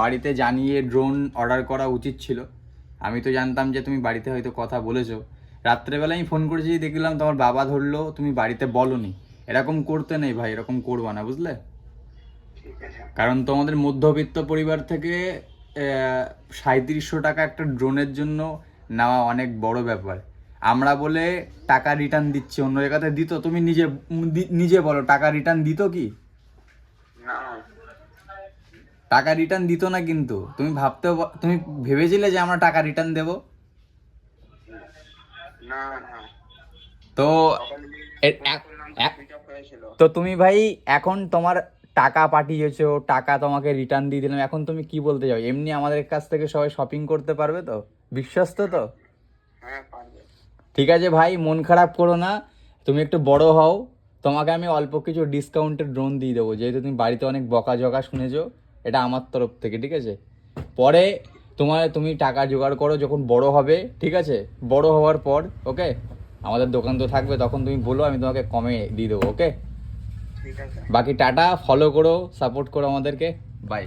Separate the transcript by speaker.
Speaker 1: বাড়িতে জানিয়ে drone order করা উচিত ছিল। আমি তো জানতাম যে তুমি বাড়িতে হয়তো কথা বলেছো, রাত্রেবেলা আমি ফোন করেছি, দেখলাম তোমার বাবা ধরলো, তুমি বাড়িতে বলোনি। এরকম করতে নেই ভাই, এরকম করবা না, বুঝলে? কারণ তোমাদের মধ্যবিত্ত পরিবার থেকে 3700 টাকা একটা ড্রোনের জন্য নেওয়া অনেক বড় ব্যাপার। আমরা বলে টাকা রিটার্ন দিচ্ছি, অন্য জায়গাতে দিত? তুমি নিজে নিজে বলো, টাকা রিটার্ন দিত কি? টাকা রিটার্ন দিত না। কিন্তু তুমি ভেবেছিলে যে আমরা টাকা রিটার্ন দেব? তো তো তুমি ভাই এখন তোমার টাকা পাঠিয়েছো, টাকা তোমাকে রিটার্ন দিয়ে দিলাম, এখন তুমি কি বলতে চাও? এমনি আমাদের কাছ থেকে সবাই শপিং করতে পারবে তো? বিশ্বস্ত তো? ঠিক আছে ভাই, মন খারাপ করো না, তুমি একটু বড় হও, তোমাকে আমি অল্প কিছু ডিসকাউন্টের ড্রোন দিয়ে দেবো, যেহেতু তুমি বাড়িতে অনেক বকাঝকা শুনেছো। এটা আমার তরফ থেকে, ঠিক আছে? পরে তুমি টাকা জোগাড় করো যখন বড় হবে, ঠিক আছে? বড় হওয়ার পর ওকে, আমাদের দোকান তো থাকবে, তখন তুমি বলো, আমি তোমাকে কমে দিয়ে দেবো, ওকে? বাকি টাটা, ফলো করো, সাপোর্ট করো আমাদেরকে, বাই।